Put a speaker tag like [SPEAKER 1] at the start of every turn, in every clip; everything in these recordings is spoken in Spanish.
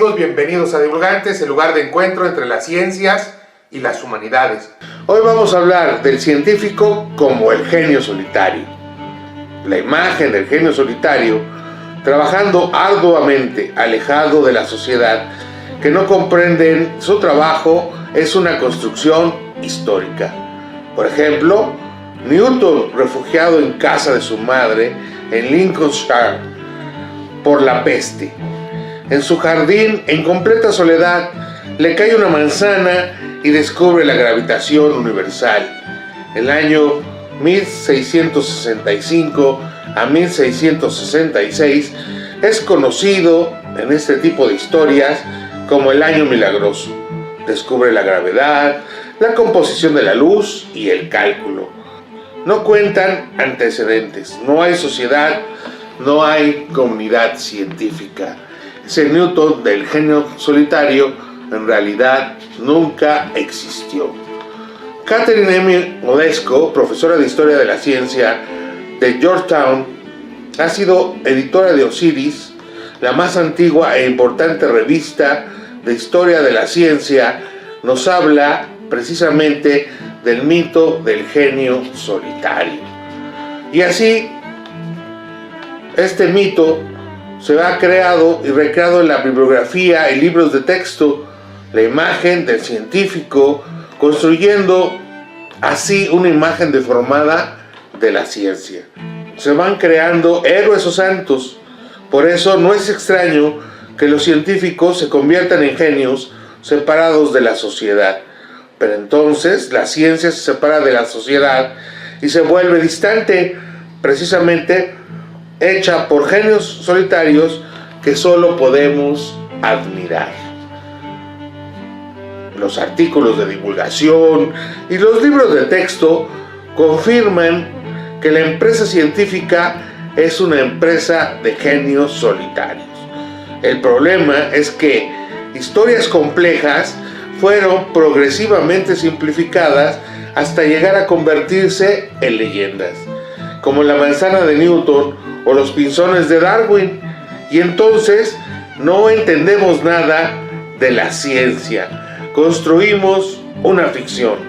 [SPEAKER 1] amigos? Bienvenidos a Divulgantes, el lugar de encuentro entre las ciencias y las humanidades. Hoy vamos a hablar del científico como el genio solitario. La imagen del genio solitario, trabajando arduamente, alejado de la sociedad, que no comprenden su trabajo, es una construcción histórica. Por ejemplo, Newton, refugiado en casa de su madre en Lincolnshire por la peste. En su jardín, en completa soledad, le cae una manzana y descubre la gravitación universal. El año 1665 a 1666 es conocido en este tipo de historias como el año milagroso. Descubre la gravedad, la composición de la luz y el cálculo. No cuentan antecedentes, no hay sociedad, no hay comunidad científica. Ese Newton del genio solitario en realidad nunca existió. Catherine M. Odesco, profesora de Historia de la Ciencia de Georgetown, ha sido editora de Osiris, la más antigua e importante revista de historia de la ciencia. Nos habla precisamente del mito del genio solitario. Y así, este mito se ha creado y recreado en la bibliografía y libros de texto, la imagen del científico, construyendo así una imagen deformada de la ciencia. Se van creando héroes o santos. Por eso no es extraño que los científicos se conviertan en genios separados de la sociedad. Pero entonces la ciencia se separa de la sociedad y se vuelve distante, precisamente hecha por genios solitarios que solo podemos admirar. Los artículos de divulgación y los libros de texto confirman que la empresa científica es una empresa de genios solitarios. El problema es que historias complejas fueron progresivamente simplificadas hasta llegar a convertirse en leyendas, como la manzana de Newton o los pinzones de Darwin, y entonces no entendemos nada de la ciencia. Construimos una ficción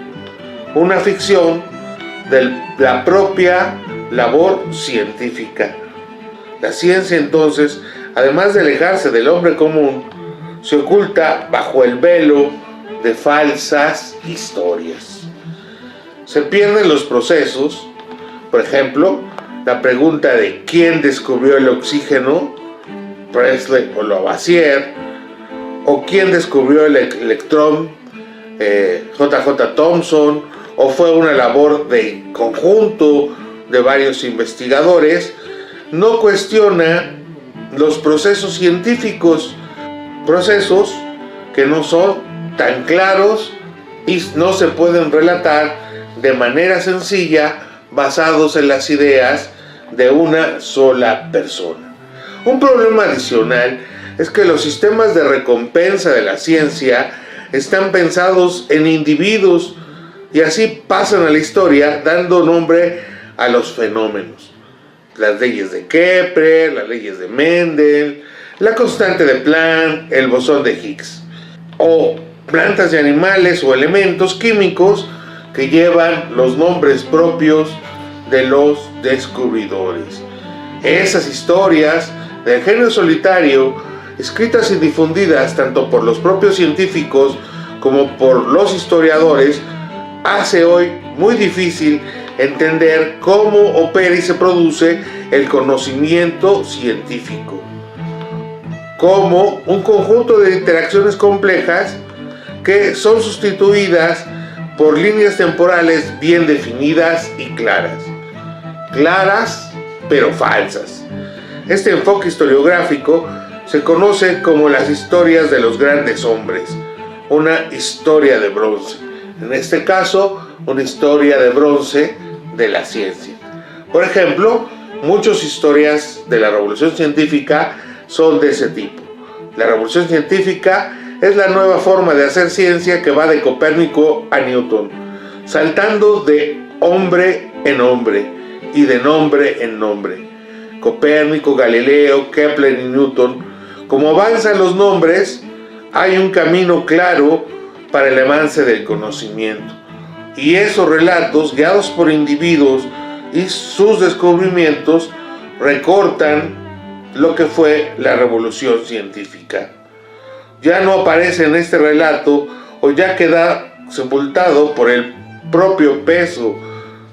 [SPEAKER 1] de la propia labor científica. La ciencia entonces, además de alejarse del hombre común, se oculta bajo el velo de falsas historias. Se pierden los procesos, por ejemplo, la pregunta de quién descubrió el oxígeno, Presley o Lavoisier, o quién descubrió el electrón, J.J. Thomson, o fue una labor de conjunto de varios investigadores, no cuestiona los procesos científicos, procesos que no son tan claros y no se pueden relatar de manera sencilla basados en las ideas de una sola persona. Un problema adicional es que los sistemas de recompensa de la ciencia están pensados en individuos y así pasan a la historia dando nombre a los fenómenos. Las leyes de Kepler, las leyes de Mendel, la constante de Planck, el bosón de Higgs, o plantas y animales o elementos químicos que llevan los nombres propios de los descubridores. Esas historias del genio solitario, escritas y difundidas tanto por los propios científicos como por los historiadores, hace hoy muy difícil entender cómo opera y se produce el conocimiento científico, como un conjunto de interacciones complejas que son sustituidas por líneas temporales bien definidas y claras pero falsas. Este enfoque historiográfico se conoce como las historias de los grandes hombres, una historia de bronce. En este caso, una historia de bronce de la ciencia. Por ejemplo, muchas historias de la revolución científica son de ese tipo. La revolución científica es la nueva forma de hacer ciencia que va de Copérnico a Newton, saltando de hombre en hombre y de nombre en nombre. Copérnico, Galileo, Kepler y Newton Como avanzan los nombres, hay un camino claro para el avance del conocimiento. Y esos relatos, guiados por individuos y sus descubrimientos, recortan lo que fue la revolución científica. Ya no aparece en este relato, o ya queda sepultado por el propio peso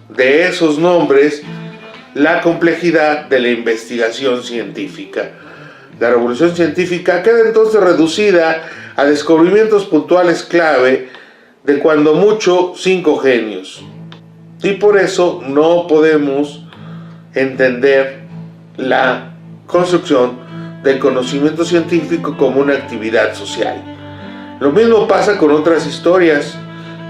[SPEAKER 1] de esos nombres, la complejidad de la investigación científica. La revolución científica queda entonces reducida a descubrimientos puntuales clave de cuando mucho 5 genios. Y por eso no podemos entender la construcción del conocimiento científico como una actividad social. Lo mismo pasa con otras historias,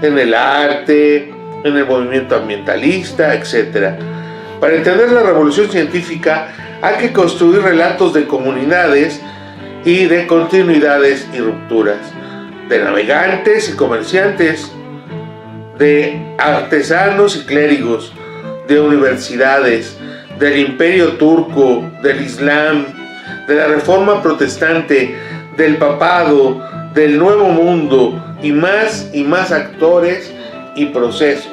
[SPEAKER 1] en el arte, en el movimiento ambientalista, etc. Para entender la revolución científica hay que construir relatos de comunidades y de continuidades y rupturas, de navegantes y comerciantes, de artesanos y clérigos, de universidades, del imperio turco, del islam, de la reforma protestante, del papado, del nuevo mundo y más actores y procesos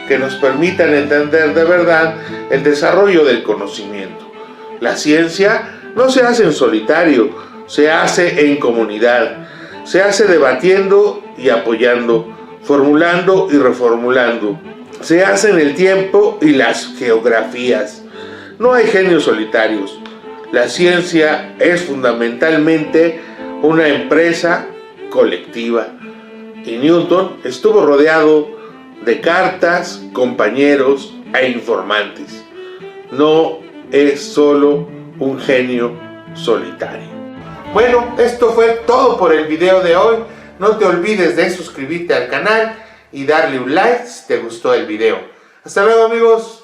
[SPEAKER 1] que nos permitan entender de verdad el desarrollo del conocimiento. La ciencia no se hace en solitario, se hace en comunidad, se hace debatiendo y apoyando, formulando y reformulando, se hace en el tiempo y las geografías. No hay genios solitarios. La ciencia es fundamentalmente una empresa colectiva. Y Newton estuvo rodeado de cartas, compañeros e informantes. No es solo un genio solitario. Bueno, esto fue todo por el video de hoy. No te olvides de suscribirte al canal y darle un like si te gustó el video. Hasta luego, amigos.